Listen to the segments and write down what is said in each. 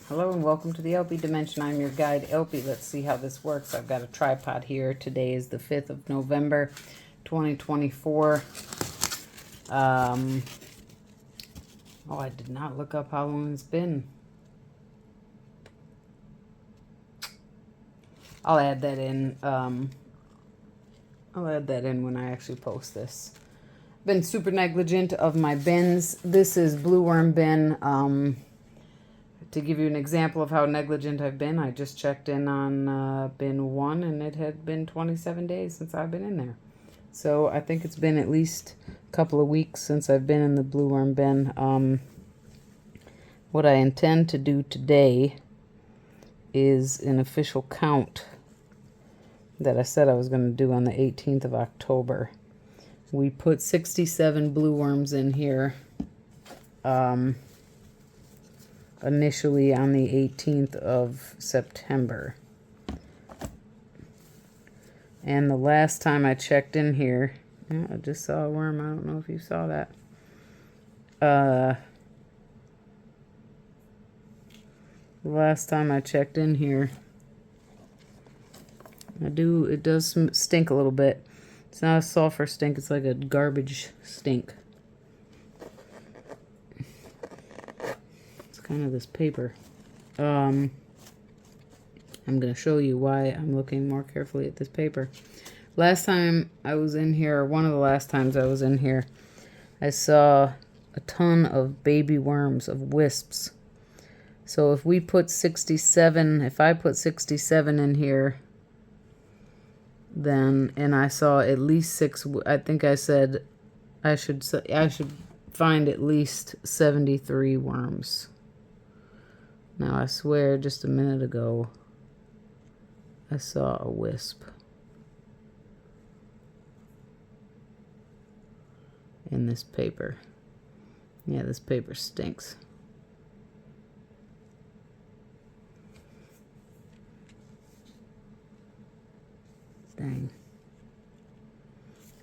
Hello and welcome to the theElpyDimension. I'm your guide, Elpy. Let's see how this works. I've got a tripod here. Today is the 5th of November, 2024. Oh, I did not look up how long it's been. I'll add that in. I'll add that in when I actually post this. Been super negligent of my bins. This is blue worm bin. To give you an example of how negligent I've been, I just checked in on bin 1 and it had been 27 days since I've been in there. So I think it's been at least a couple of weeks since I've been in the blue worm bin. What I intend to do today is an official count that I said I was going to do on the 18th of October. We put 67 blue worms in here. Initially on the 18th of September. And the last time I checked in here, I just saw a worm. I don't know if you saw that. The last time I checked in here, it does stink a little bit. It's not a sulfur stink, it's like a garbage stink. Kind of this paper. I'm going to show you why I'm looking more carefully at this paper. Last time I was in here, one of the last times I was in here, I saw a ton of baby worms, of wisps. So if we put 67, if I put 67 in here, then, and I saw at least 6, I think I said I should find at least 73 worms. Now, I swear, just a minute ago, I saw a wisp in this paper. Yeah, this paper stinks. Dang.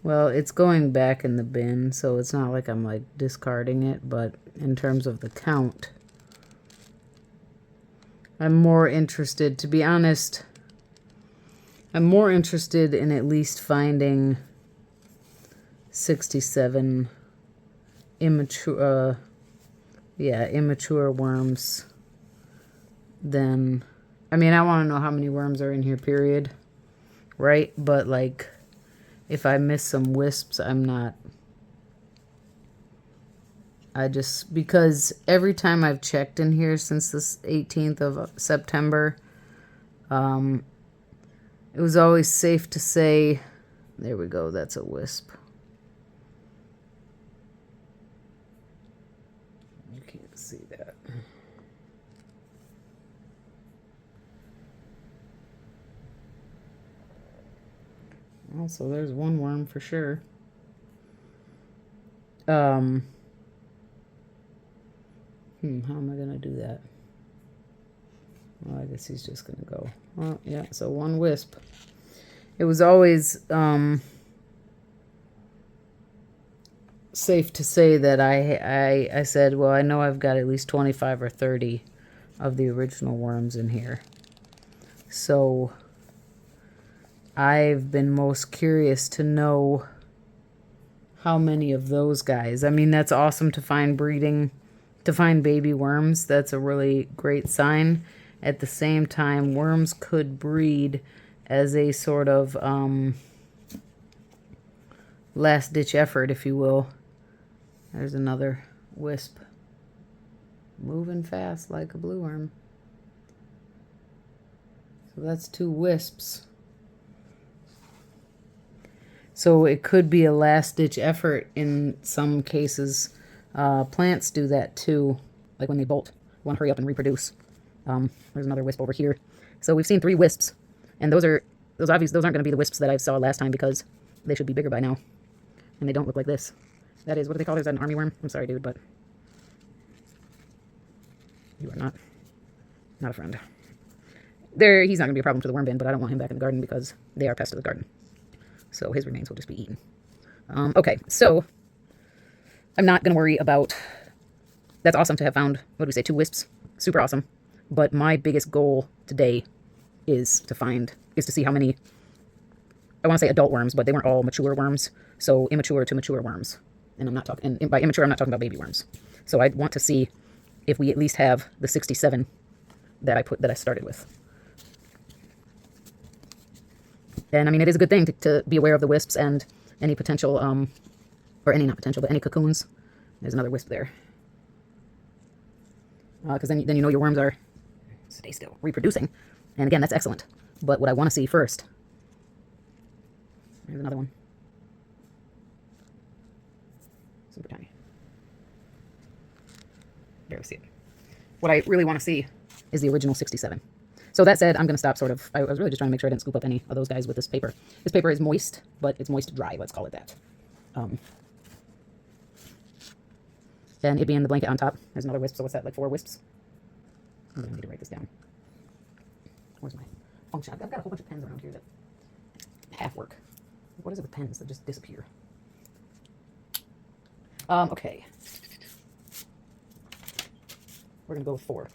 Well, it's going back in the bin, so it's not like I'm, like, discarding it, but in terms of the count, I'm more interested, to be honest, I'm more interested in at least finding 67 immature worms than, I mean, I want to know how many worms are in here, period, right? But, like, if I miss some wisps, I'm not, because every time I've checked in here since this 18th of September, it was always safe to say, there we go, that's a wisp. You can't see that. Also, there's one worm for sure. How am I going to do that? Well, I guess he's just going to go. Well, yeah, so one wisp. It was always safe to say that I said, well, I know I've got at least 25 or 30 of the original worms in here. So I've been most curious to know how many of those guys. I mean, that's awesome to find baby worms. That's a really great sign. At the same time, worms could breed as a sort of last-ditch effort, if you will. There's another wisp. Moving fast like a blue worm. So that's 2 wisps. So it could be a last-ditch effort in some cases. Plants do that too, like when they bolt, want to hurry up and reproduce. There's another wisp over here. So we've seen 3 wisps, and those aren't going to be the wisps that I saw last time because they should be bigger by now, and they don't look like this. That is, what do they call it? Is that an army worm? I'm sorry, dude, but you are not a friend. He's not going to be a problem for the worm bin, but I don't want him back in the garden because they are pests of the garden. So his remains will just be eaten. Okay, so I'm not going to worry about, that's awesome to have found, what do we say, 2 wisps. Super awesome. But my biggest goal today is to see how many, I want to say adult worms, but they weren't all mature worms. So immature to mature worms. And I'm not talking, and by immature, I'm not talking about baby worms. So I want to see if we at least have the 67 that I started with. And I mean, it is a good thing to be aware of the wisps and any potential, or any, not potential, but any cocoons. There's another wisp there. Because then you know your worms are, stay still, reproducing. And again, that's excellent. But what I want to see first, there's another one. Super tiny. Barely see it. What I really want to see is the original 67. So that said, I'm going to stop I was really just trying to make sure I didn't scoop up any of those guys with this paper. This paper is moist, but it's moist dry, let's call it that. And it being the blanket on top, there's another wisp, so what's that, like 4 wisps? I'm going to need to write this down. Where's my function? I've got a whole bunch of pens around here that half work. What is it with pens that just disappear? Okay. We're going to go with 4.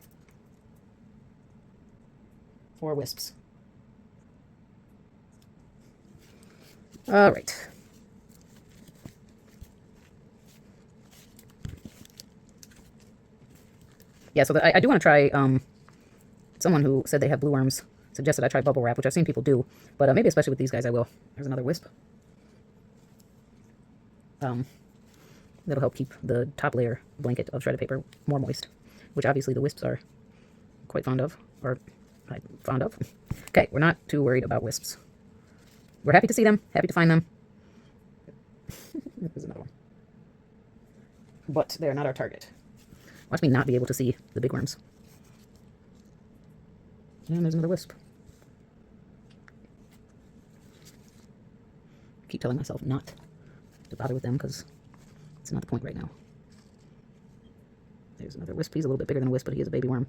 4 wisps. All right. Yeah, so I do want to try, someone who said they have blue worms suggested I try bubble wrap, which I've seen people do, but maybe especially with these guys I will. There's another wisp. That'll help keep the top layer blanket of shredded paper more moist, which obviously the wisps are quite fond of, or I'm fond of. Okay, we're not too worried about wisps. We're happy to see them, happy to find them. There's another one. But they're not our target. Watch me not be able to see the big worms. And there's another wisp. Keep telling myself not to bother with them because it's not the point right now. There's another wisp. He's a little bit bigger than a wisp, but he is a baby worm.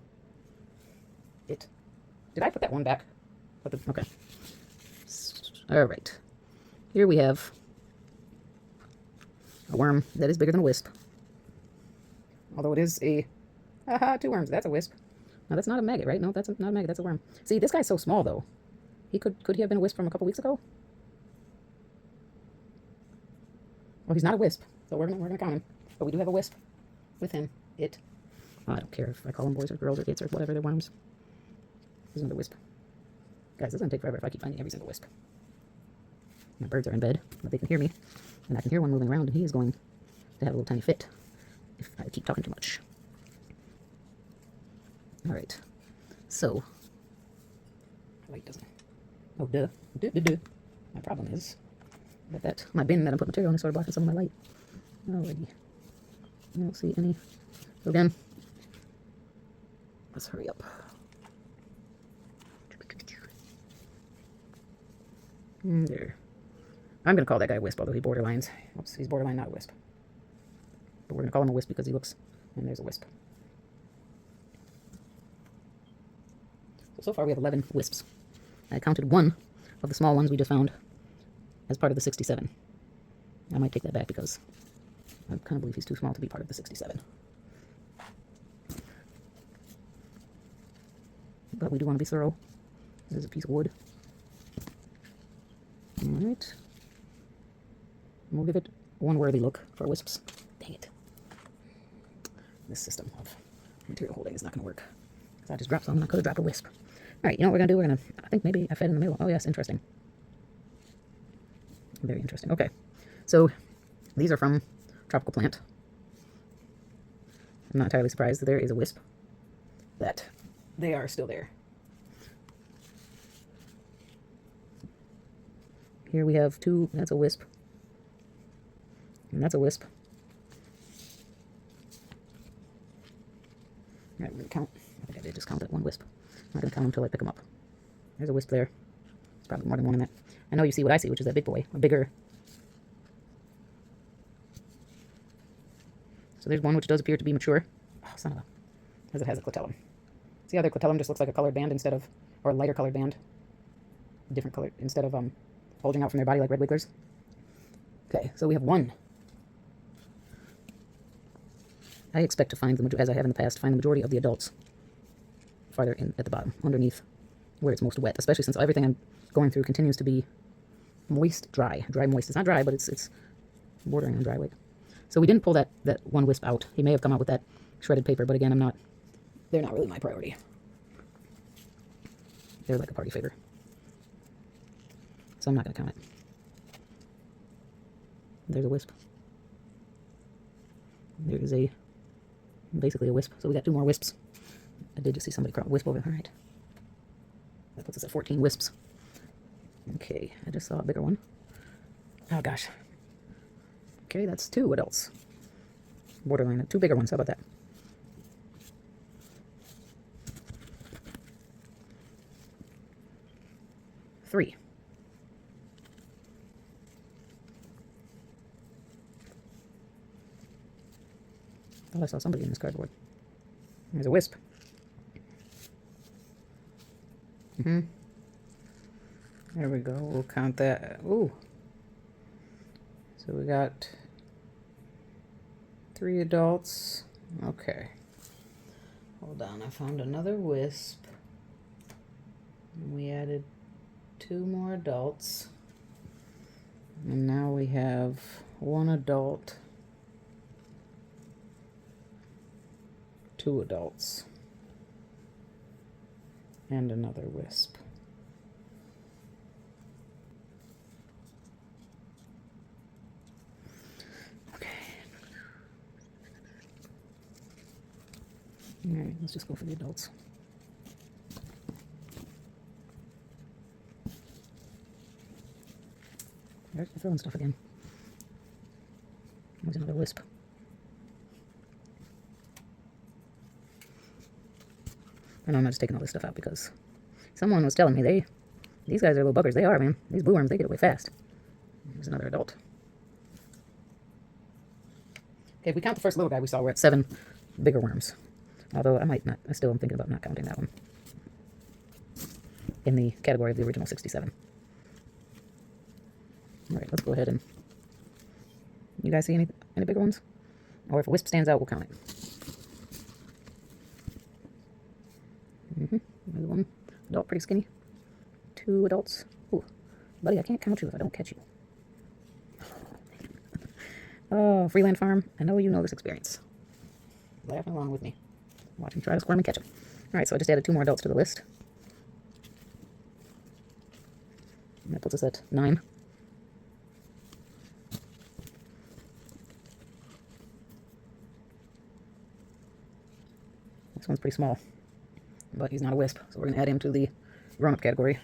Did I put that one back? Okay. All right. Here we have a worm that is bigger than a wisp. Although it is a, 2 worms. That's a wisp. No, that's not a maggot, right? No, that's not a maggot. That's a worm. See, this guy's so small, though. Could he have been a wisp from a couple weeks ago? Well, he's not a wisp, so we're gonna count him. But we do have a wisp with him. I don't care if I call them boys or girls or kids or whatever, they're worms. There's another wisp. Guys, this is gonna take forever if I keep finding every single wisp. My birds are in bed, but they can hear me. And I can hear one moving around, and he is going to have a little tiny fit if I keep talking too much. All right. So, light doesn't. Oh, duh. My problem is that my bin that I put material in is sort of blocking some of my light. Alrighty. I don't see any. So again, let's hurry up. There. I'm going to call that guy a wisp, although he borderlines. Oops, he's borderline, not a wisp. But we're going to call him a wisp because he looks, and there's a wisp. So far we have 11 wisps. I counted 1 of the small ones we just found as part of the 67. I might take that back because I kind of believe he's too small to be part of the 67. But we do want to be thorough. There's a piece of wood. Alright. We'll give it one worthy look for wisps. Dang it. This system of material holding is not going to work. Because I just dropped some and I could have dropped a wisp. Alright, you know what we're going to do? We're going to, I think maybe I fed in the middle. Oh yes, interesting. Very interesting. Okay. So, these are from Tropical Plant. I'm not entirely surprised that there is a wisp. That they are still there. Here we have 2, that's a wisp. And that's a wisp. Alright, we're going to count. I think I did just count that 1 wisp. I'm not going to count them until I pick them up. There's a wisp there. There's probably more than 1 in that. I know you see what I see, which is that big boy. A bigger. So there's one which does appear to be mature. Oh, son of a. Because it has a clitellum. See how their clitellum just looks like a colored band instead of, or a lighter colored band. Different color, instead of bulging out from their body like red wigglers. Okay, so we have 1. I expect to find, as I have in the past, find the majority of the adults farther in at the bottom, underneath where it's most wet, especially since everything I'm going through continues to be moist, dry. Dry, moist. It's not dry, but it's bordering on dry weight. So we didn't pull that one wisp out. He may have come out with that shredded paper, but again, they're not really my priority. They're like a party favor. So I'm not going to count it. There's a wisp. There's basically a wisp. So we got 2 more wisps. I did just see somebody wisp over. All right. That puts us at 14 wisps. Okay, I just saw a bigger one. Oh gosh. Okay, that's 2 adults. Borderline, 2 bigger ones. How about that? Three. Thought I saw somebody in this cardboard. There's a wisp. There we go. We'll count that. Ooh. So we got 3 adults. Okay. Hold on. I found another wisp. And we added 2 more adults. And now we have 1 adult, 2 adults, and another wisp. Okay. All right, let's just go for the adults. There's throwing stuff again. There's another wisp. I know I'm not just taking all this stuff out because someone was telling me these guys are little buggers. They are, man. These blue worms, they get away fast. There's another adult. Okay, if we count the first little guy we saw, we're at 7 bigger worms. Although I still am thinking about not counting that one in the category of the original 67. All right, let's go ahead and... You guys see any bigger ones? Or if a wisp stands out, we'll count it. There's 1 adult, pretty skinny. 2 adults. Ooh, buddy, I can't count you if I don't catch you. Oh, Freeland Farm, I know you know this experience. Laughing along with me. Watch me try to squirm and catch him. All right, so I just added 2 more adults to the list. And that puts us at 9. This one's pretty small, but he's not a wisp, so we're going to add him to the grown-up category.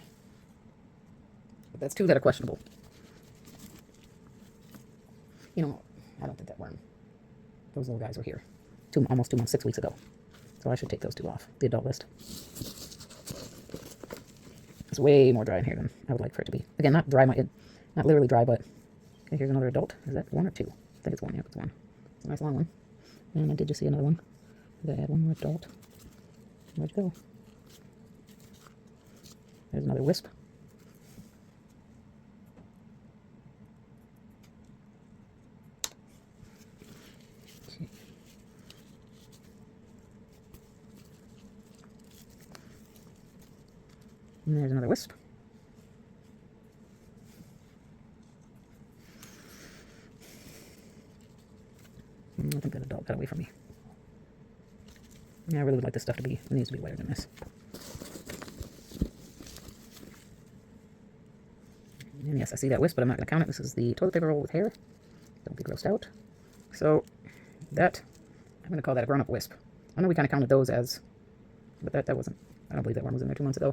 But that's 2 that are questionable. You know, I don't think that worm, those little guys were here almost 2 months, 6 weeks ago. So I should take those 2 off the adult list. It's way more dry in here than I would like for it to be. Again, not dry, not literally dry, but... Okay, here's another adult. Is that 1 or 2? I think it's 1, yeah, it's 1. It's a nice long one. And I did just see another one. I gotta add 1 more adult. Where'd you go? There's another wisp. Okay. And there's another wisp. I think that adult got away from me. Yeah, I really would like this stuff to be, it needs to be lighter than this. And yes, I see that wisp, but I'm not going to count it. This is the toilet paper roll with hair. Don't be grossed out. So, that, I'm going to call that a grown-up wisp. I know we kind of counted those as, but that wasn't, I don't believe that worm was in there 2 months ago.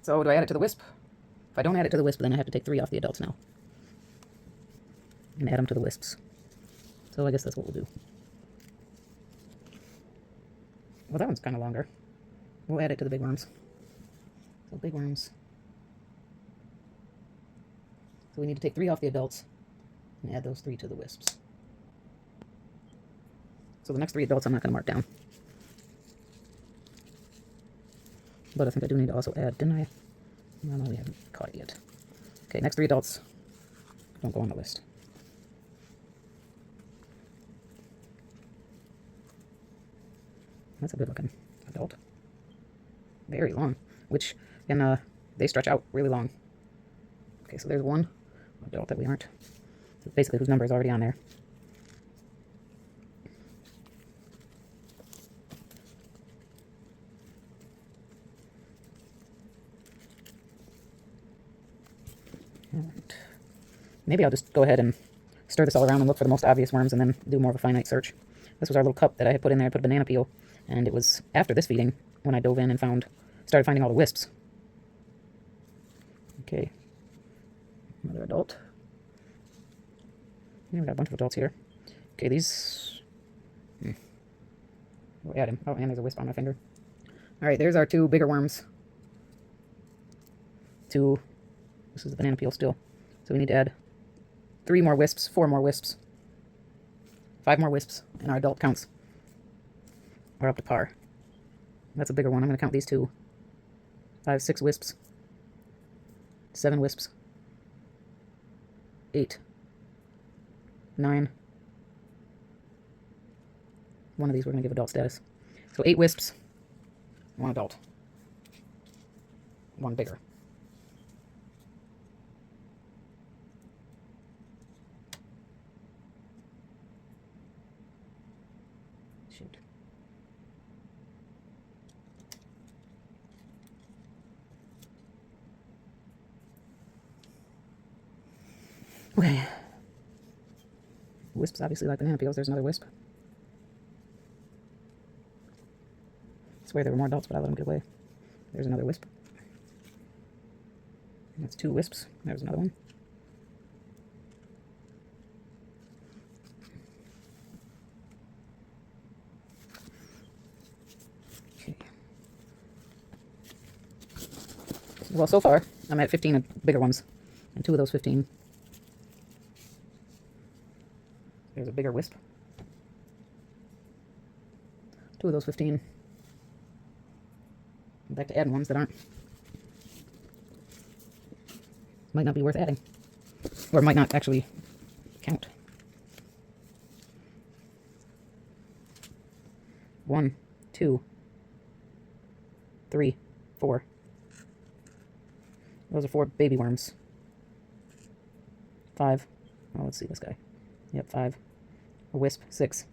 So, do I add it to the wisp? If I don't add it to the wisp, then I have to take 3 off the adults now. And add them to the wisps. So, I guess that's what we'll do. Well, that one's kind of longer. We'll add it to the big worms. So big worms. So we need to take 3 off the adults and add those 3 to the wisps. So the next 3 adults I'm not going to mark down. But I think I do need to also add, didn't I? No, we haven't caught it yet. Okay, next 3 adults don't go on the list. That's a good looking adult. very long, which and they stretch out really long. Okay, so there's one adult that we aren't. So basically, whose number is already on there. Right. Maybe I'll just go ahead and stir this all around and look for the most obvious worms and then do more of a finite search. This was our little cup that I had put in there. I put a banana peel, and it was after this feeding when I dove in and started finding all the wisps. Okay, another adult. Yeah, we got a bunch of adults here. Okay, these... We'll add him. Oh, and there's a wisp on my finger. Alright, there's our two bigger worms. This is the banana peel still. So we need to add 3 more wisps, 4 more wisps, 5 more wisps, and our adult counts are up to par. That's a bigger one. I'm going to count these 2. 5, 6 wisps, 7 wisps, 8, 9. One of these we're going to give adult status. So 8 wisps, 1 adult, 1 bigger. Shoot. Okay. Wisps obviously like banana peels. There's another wisp. I swear there were more adults, but I let them get away. There's another wisp. And that's 2 wisps. There's another one. Okay. Well, so far, I'm at 15 bigger ones. And 2 of those 15. There's a bigger wisp. 2 of those 15. I'm back to adding ones that aren't. Might not be worth adding. Or might not actually count. 1, 2, 3, 4. Those are 4 baby worms. 5. Oh, let's see this guy. Yep, 5. A wisp, 6.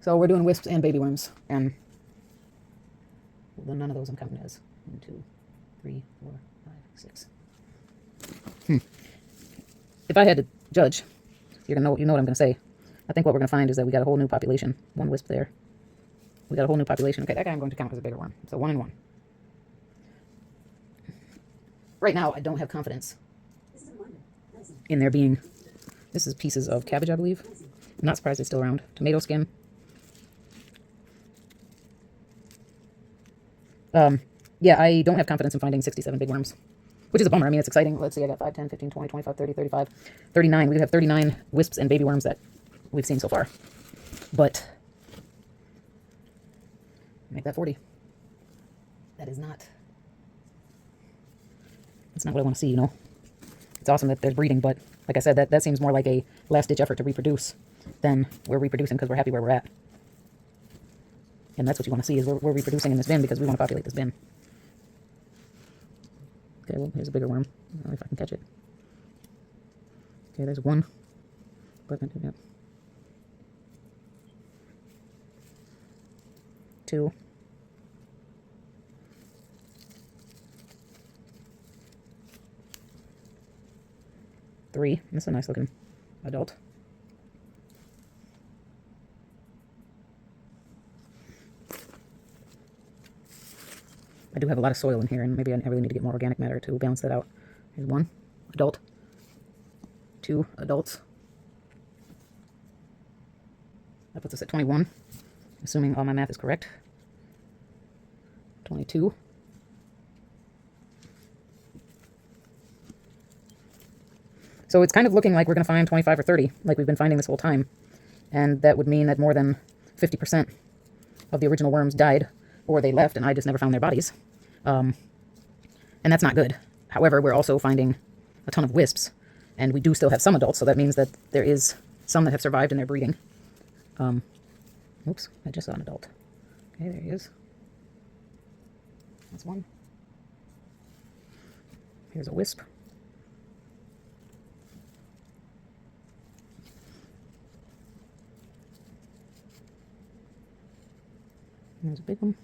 So we're doing wisps and baby worms, and well, none of those I'm counting as. 1, 2, 3, 4, 5, 6. If I had to judge, you know what I'm going to say. I think what we're going to find is that we got a whole new population. 1 wisp there. We got a whole new population. Okay, that guy I'm going to count as a bigger worm. So 1 and 1. Right now, I don't have confidence in there being... This is pieces of cabbage, I believe. I'm not surprised it's still around. Tomato skin. Yeah, I don't have confidence in finding 67 big worms, which is a bummer. I mean, it's exciting. Let's see, I got 5, 10, 15, 20, 25, 30, 35, 39. We have 39 wisps and baby worms that we've seen so far. But make that 40. That is not... That's not what I want to see, you know. It's awesome that there's breeding, but like I said, that seems more like a last-ditch effort to reproduce than we're reproducing because we're happy where we're at. And that's what you want to see, is we're reproducing in this bin because we want to populate this bin. Okay, well, here's a bigger worm. I don't know if I can catch it. Okay, there's 1. But I can do that. 2. 3. That's a nice looking adult. I do have a lot of soil in here, and maybe I really need to get more organic matter to balance that out. Here's 1 adult. 2 adults. That puts us at 21, assuming all my math is correct. 22. So it's kind of looking like we're going to find 25 or 30, like we've been finding this whole time. And that would mean that more than 50% of the original worms died, or they left and I just never found their bodies. And that's not good. However, we're also finding a ton of wisps, and we do still have some adults, so that means that there is some that have survived and they're breeding. Oops, I just saw an adult. Okay, there he is. That's one. Here's a wisp. There's a big one.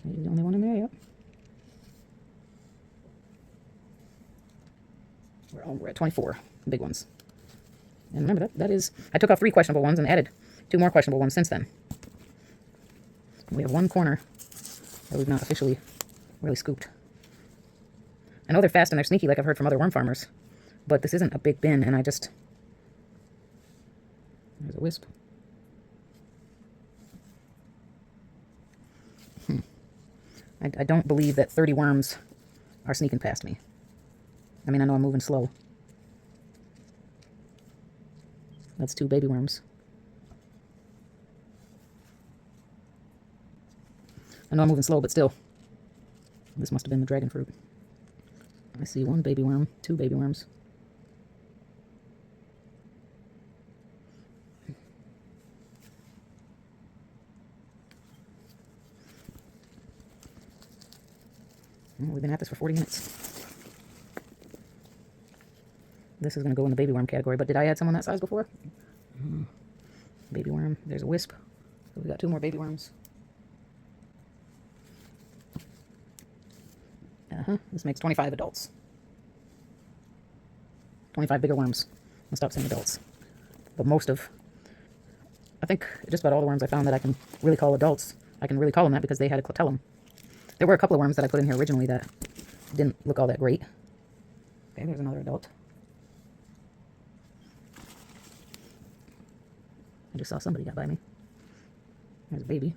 Maybe the only one in there, yep. We're at 24 big ones. And remember, that is, I took off 3 questionable ones and added 2 more questionable ones since then. We have one corner that we've not officially really scooped. I know they're fast and they're sneaky like I've heard from other worm farmers, but this isn't a big bin and there's a wisp. I don't believe that 30 worms are sneaking past me. I mean, I know I'm moving slow. That's 2 baby worms. I know I'm moving slow, but still. This must have been the dragon fruit. I see 1 baby worm, 2 baby worms. Well, we've been at this for 40 minutes. This is going to go in the baby worm category, but did I add someone that size before? Baby worm. There's a wisp. So we got 2 more baby worms. This makes 25 adults. 25 bigger worms. I'll stop saying adults. But I think just about all the worms I found that I can really call adults, I can really call them that because they had a clitellum. There were a couple of worms that I put in here originally that didn't look all that great. Okay, there's another adult. I just saw somebody got by me. There's a baby.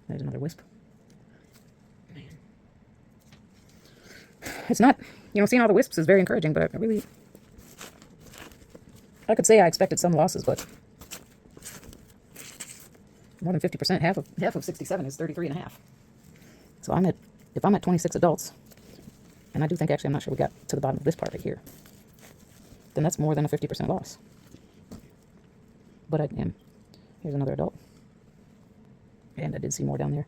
There's another wisp. Man. It's not, seeing all the wisps is very encouraging, but I could say I expected some losses, but more than 50%, half of 67 is 33.5. So if I'm at 26 adults, and I do think actually, I'm not sure we got to the bottom of this part right here, then that's more than a 50% loss. But I am. Here's another adult. And I did see more down there.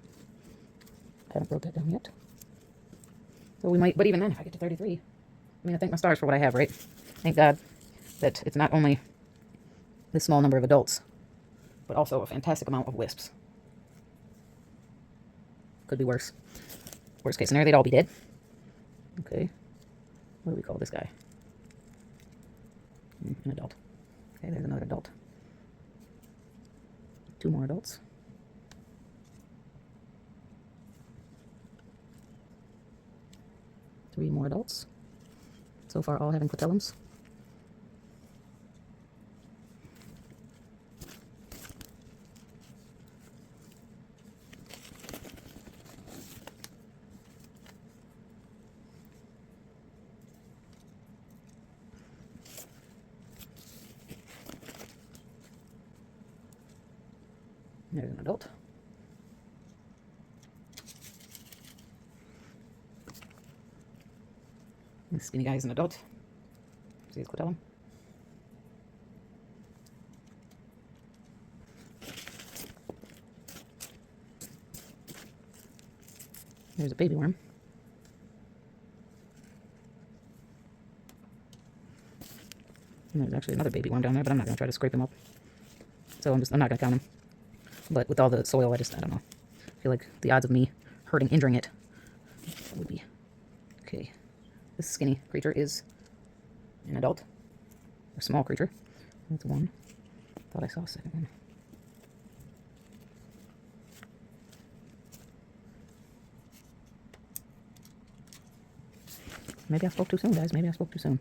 Haven't broke that down yet. So we might, but even then, if I get to 33, I thank my stars for what I have, right? Thank God that it's not only this small number of adults, but also a fantastic amount of wisps. Could be worse. Worst case scenario, they'd all be dead. Okay. What do we call this guy? An adult. Okay, there's another adult. 2 more adults. 3 more adults. So far, all having clitellums. There's an adult. This skinny guy is an adult. See his clitellum? There's a baby worm. And there's actually another baby worm down there, but I'm not going to try to scrape him up. So I'm not going to count him. But with all the soil, I don't know. I feel like the odds of me injuring it would be... Okay. This skinny creature is an adult. A small creature. That's one. Thought I saw a second one. Maybe I spoke too soon, guys. Maybe I spoke too soon.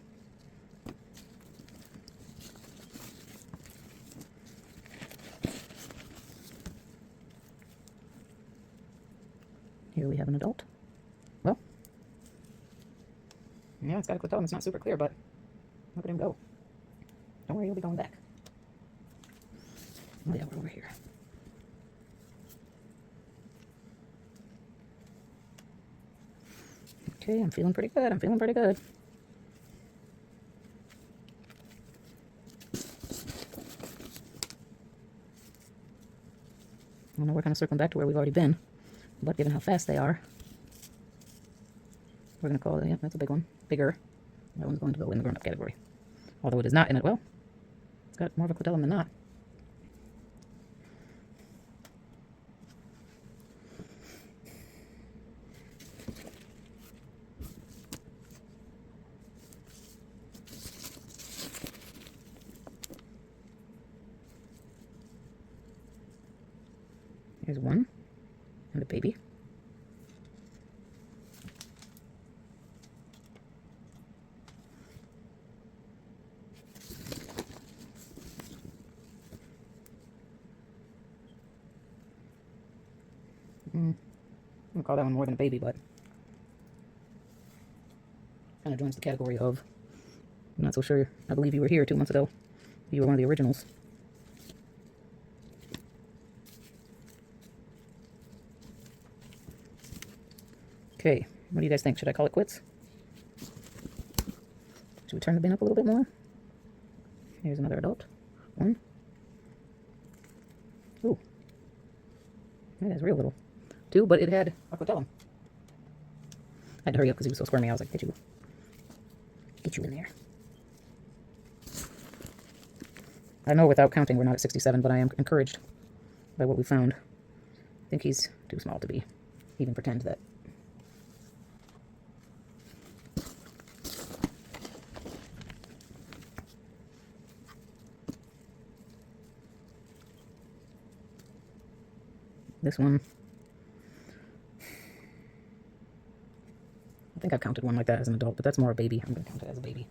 Here we have an adult. Well, yeah, it's got a clitellum. It's not super clear, but look at him go. Don't worry, he'll be going back. Oh yeah, we're over here. Okay, I'm feeling pretty good. I'm feeling pretty good. I know we're kind of circling back to where we've already been, but given how fast they are, we're going to call it, yeah, that's a big one. Bigger. That one's going to go in the grown-up category. Although it is not in it, well, it's got more of a clitellum than not. Here's one, and a baby. I'm gonna call that one more than a baby, but kind of joins the category of, I'm not so sure. I believe you were here 2 months ago. You were one of the originals. Okay, what do you guys think? Should I call it quits? Should we turn the bin up a little bit more? Here's another adult. One. Ooh. That is real little. Two, but it had a clitellum. I had to hurry up because he was so squirmy. I was like, get you in there. I know without counting we're not at 67, but I am encouraged by what we found. I think he's too small to be even pretend that. This one, I think I've counted one like that as an adult, but that's more a baby. I'm going to count it as a baby.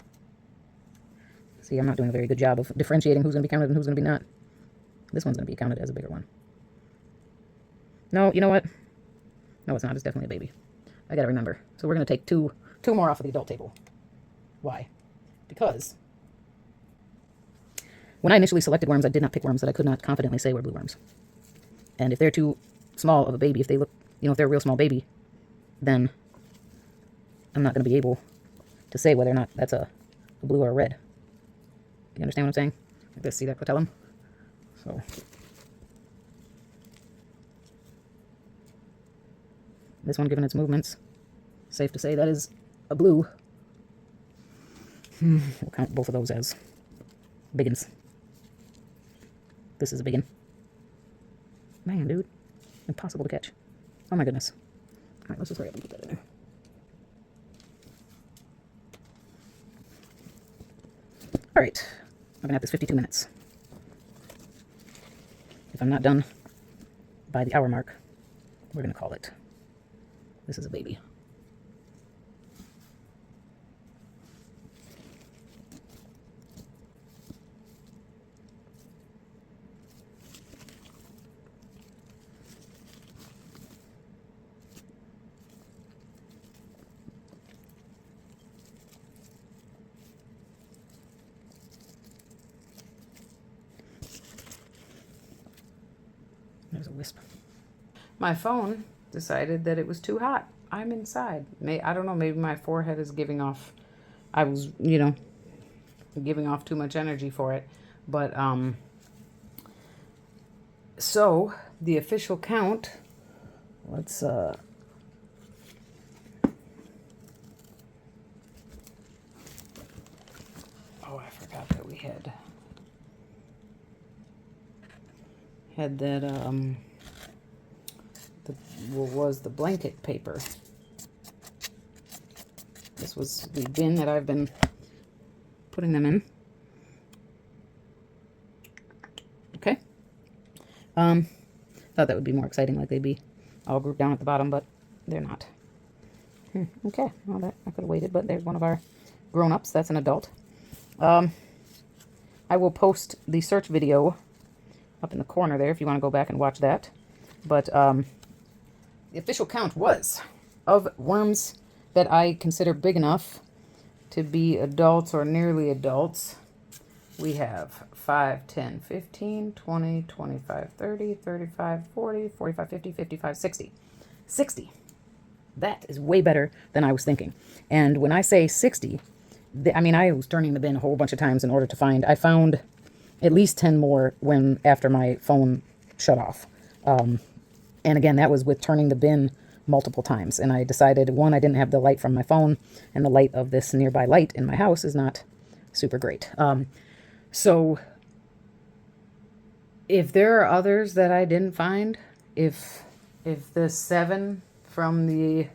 See, I'm not doing a very good job of differentiating who's going to be counted and who's going to be not. This one's going to be counted as a bigger one. No, you know what? No, it's not. It's definitely a baby. I got to remember. So we're going to take two more off of the adult table. Why? Because when I initially selected worms, I did not pick worms that I could not confidently say were blue worms. And if they're too small of a baby, if they look, if they're a real small baby, then I'm not going to be able to say whether or not that's a blue or a red. You understand what I'm saying? Like this, see that clitellum? So, this one, given its movements, safe to say that is a blue. We'll count both of those as biggins. This is a biggin. Man, dude. Impossible to catch. Oh my goodness. Alright, let's just hurry up and put that in there. Alright. I've been at this 52 minutes. If I'm not done by the hour mark, we're going to call it. This is a baby. There's a wisp. My phone decided that it was too hot. I'm inside. I don't know, maybe my forehead is giving off, I was, giving off too much energy for it. But, so, the official count, let's, oh, I forgot that we had that, what was the blanket paper. This was the bin that I've been putting them in. Okay. Thought that would be more exciting, like they'd be all grouped down at the bottom, but they're not. Okay, well, that I could have waited, but there's one of our grown-ups. That's an adult. I will post the search video up in the corner there if you want to go back and watch that. But the official count was of worms that I consider big enough to be adults or nearly adults. We have 5, 10, 15, 20, 25, 30, 35, 40, 45, 50, 55, 60. 60. That is way better than I was thinking. And when I say 60, I was turning the bin a whole bunch of times in order to find, I found at least 10 more after my phone shut off. And again, that was with turning the bin multiple times. And I decided, one, I didn't have the light from my phone, and the light of this nearby light in my house is not super great. So if there are others that I didn't find, if the 7 from the,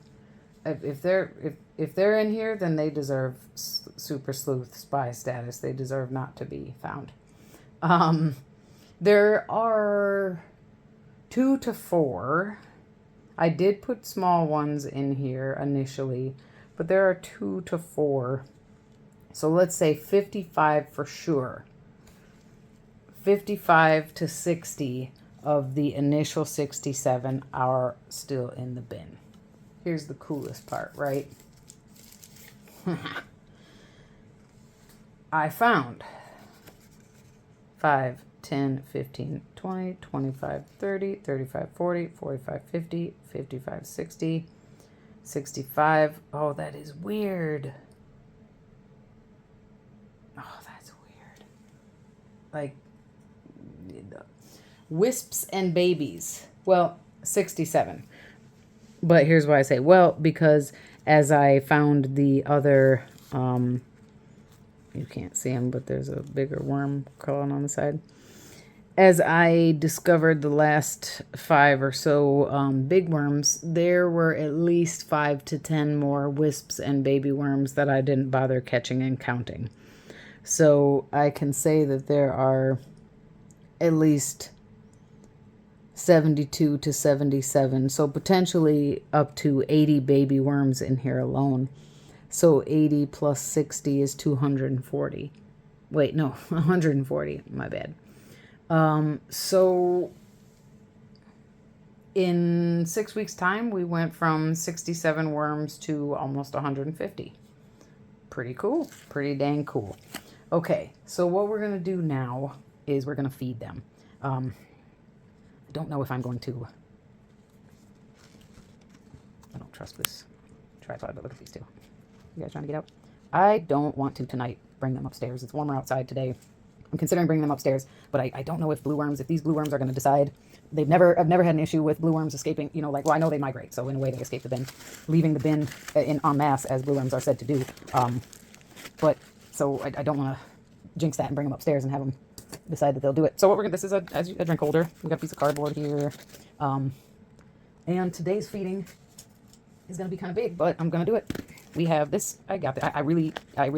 if they're in here, then they deserve super sleuth spy status. They deserve not to be found. There are 2 to 4. I did put small ones in here initially, but there are 2 to 4. So let's say 55 for sure. 55 to 60 of the initial 67 are still in the bin. Here's the coolest part, right? I found 5, 10, 15, 20, 25, 30, 35, 40, 45, 50, 55, 60, 65. Oh, that is weird. Oh, that's weird. Like, wisps and babies. Well, 67. But here's why I say well, because as I found the other, you can't see them, but there's a bigger worm crawling on the side. As I discovered the last 5 or so big worms, there were at least 5 to 10 more wisps and baby worms that I didn't bother catching and counting. So I can say that there are at least 72 to 77, so potentially up to 80 baby worms in here alone. So 80 plus 60 is 240. Wait, no, 140, my bad. So in 6 weeks' time, we went from 67 worms to almost 150. Pretty cool, pretty dang cool. Okay, so what we're going to do now is we're going to feed them. I don't know if I'm going to. I don't trust this tripod, but look at these two. You guys trying to get out? I don't want to tonight bring them upstairs. It's warmer outside today. I'm considering bringing them upstairs, but I don't know if these blue worms are going to decide. I've never had an issue with blue worms escaping, well, I know they migrate, so in a way they escape the bin, leaving the bin en masse, as blue worms are said to do. But so I don't want to jinx that and bring them upstairs and have them decide that they'll do it. So what we're going to, this is a drink holder. We've got a piece of cardboard here. And today's feeding is going to be kind of big, but I'm going to do it. We have this, I really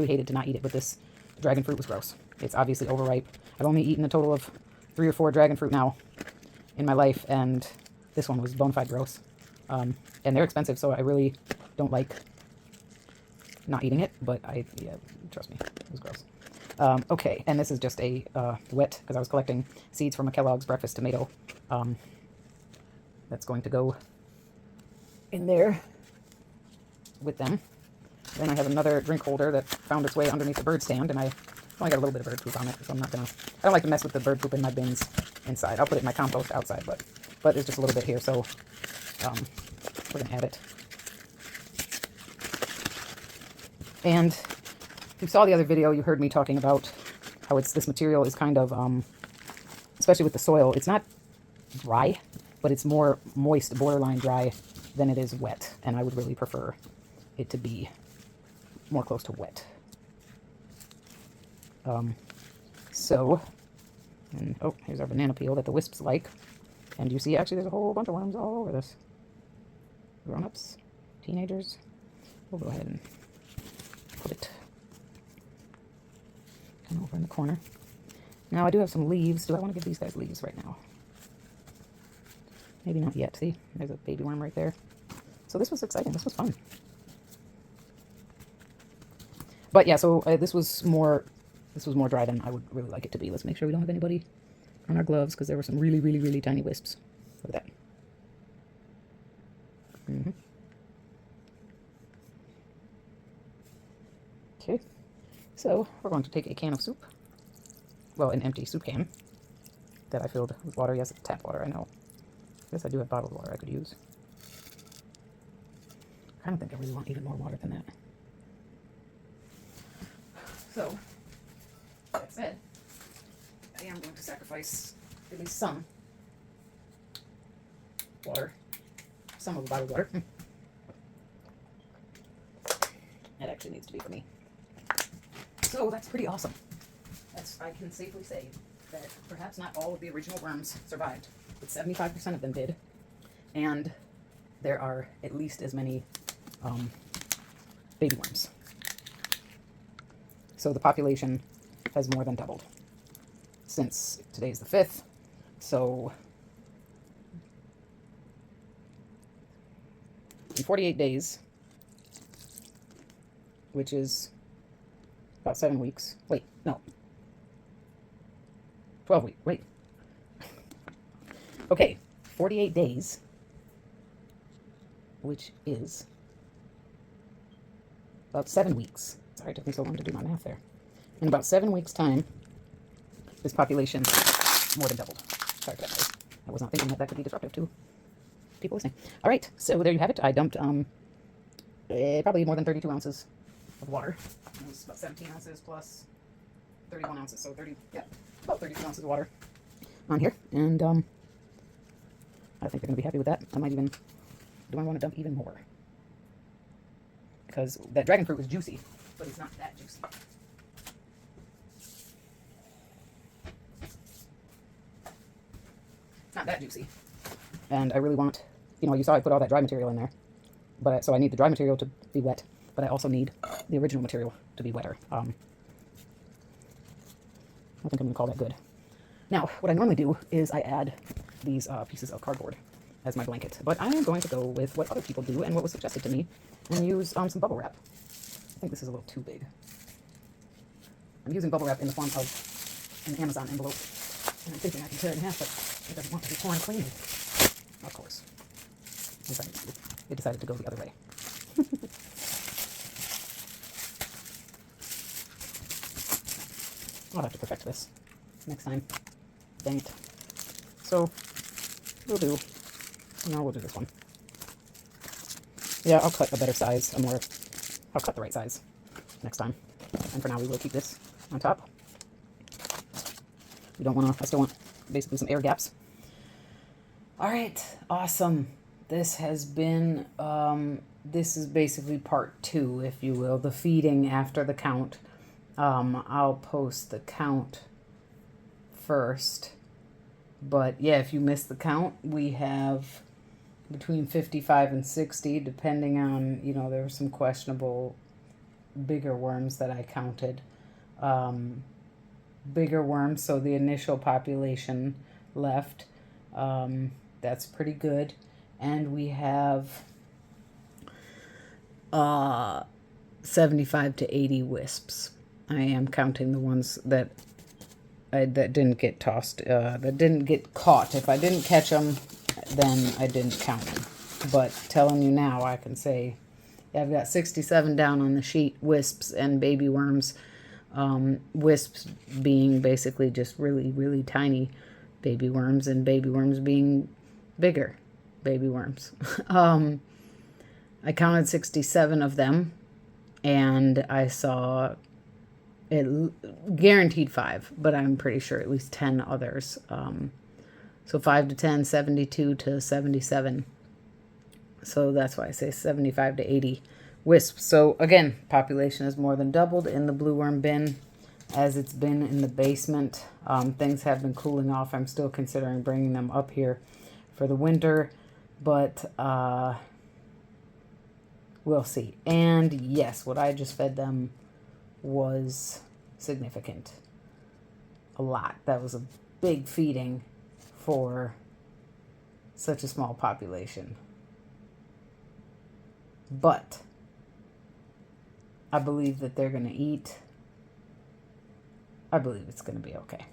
hated to not eat it, but this dragon fruit was gross. It's obviously overripe. I've only eaten a total of 3 or 4 dragon fruit now in my life, and this one was bona fide gross. And they're expensive, so I really don't like not eating it, but yeah, trust me, it was gross. Okay, and this is just a wet, because I was collecting seeds from a Kellogg's breakfast tomato. That's going to go in there with them. Then I have another drink holder that found its way underneath the bird stand, and I only got a little bit of bird poop on it, so I don't like to mess with the bird poop in my bins inside. I'll put it in my compost outside, but there's just a little bit here, so we're going to add it. And if you saw the other video, you heard me talking about how this material is kind of, especially with the soil, it's not dry, but it's more moist, borderline dry than it is wet, and I would really prefer it to be more close to wet. And oh, here's our banana peel that the wisps like. And you see, actually, there's a whole bunch of worms all over this. Grown-ups, teenagers. We'll go ahead and put it kind of over in the corner. Now, I do have some leaves. Do I want to give these guys leaves right now? Maybe not yet. See, there's a baby worm right there. So this was exciting. This was fun. But yeah, so this was more dry than I would really like it to be. Let's make sure we don't have anybody on our gloves, because there were some really, really, really tiny wisps. Look at that. Okay, so we're going to take a can of soup. Well, an empty soup can that I filled with water. Yes, it's tap water, I know. I guess I do have bottled water I could use. I don't think I really want even more water than that. So, that said, I am going to sacrifice at least some water. Some of the bottled water. That actually needs to be for me. So that's pretty awesome. I can safely say that perhaps not all of the original worms survived, but 75% of them did. And there are at least as many baby worms. So the population has more than doubled since today's the 5th. So in 48 days, which is about 7 weeks. Wait, no. 12 weeks. Wait. Okay, 48 days, which is about 7 weeks. Sorry, it took me so long to do my math there. In about 7 weeks' time, this population more than doubled. Sorry for that noise. I was not thinking that that could be disruptive to people listening. All right, so there you have it. I dumped probably more than 32 ounces of water. It was about 17 ounces plus 31 ounces, so about 32 ounces of water on here. And I think they're going to be happy with that. I might even, do I want to dump even more? Because that dragon fruit was juicy, but it's not that juicy. Not that juicy. And I really want, you saw I put all that dry material in there. So I need the dry material to be wet, but I also need the original material to be wetter. I think I'm going to call that good. Now, what I normally do is I add these pieces of cardboard as my blanket, but I am going to go with what other people do and what was suggested to me and use some bubble wrap. I think this is a little too big. I'm using bubble wrap in the form of an Amazon envelope, and I'm thinking I can tear it in half, but it doesn't want to be torn clean. Of course. It decided to go the other way. I'll have to perfect this next time. Dang it. So, we'll do this one. Yeah, I'll cut a better size, I'll cut the right size next time. And for now, we will keep this on top. I still want basically some air gaps. All right, awesome. This has been, this is basically part 2, if you will, the feeding after the count. I'll post the count first. But yeah, if you missed the count, we have between 55 and 60, depending on, there were some questionable bigger worms that I counted. Bigger worms, so the initial population left. That's pretty good. And we have 75 to 80 wisps. I am counting the ones that didn't get tossed, that didn't get caught. If I didn't catch them, then I didn't count them. But telling you now, I can say, I've got 67 down on the sheet, wisps and baby worms. Wisps being basically just really, really tiny baby worms, and baby worms being bigger baby worms. I counted 67 of them, and I saw it guaranteed 5, but I'm pretty sure at least 10 others. So 5 to 10, 72 to 77. So that's why I say 75 to 80 wisps. So again, population has more than doubled in the blue worm bin as it's been in the basement. Things have been cooling off. I'm still considering bringing them up here for the winter, but we'll see. And yes, what I just fed them was significant. A lot. That was a big feeding for such a small population. But I believe that they're going to eat. I believe it's going to be okay.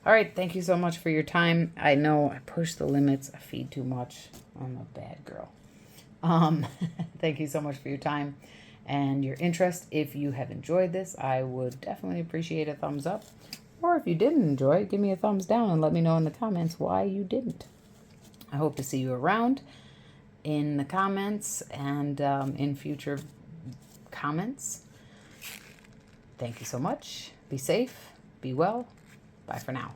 All right. Thank you so much for your time. I know I push the limits. I feed too much. I'm a bad girl. Thank you so much for your time and your interest. If you have enjoyed this, I would definitely appreciate a thumbs up. Or if you didn't enjoy it, give me a thumbs down and let me know in the comments why you didn't. I hope to see you around in the comments and in future comments. Thank you so much. Be safe. Be well. Bye for now.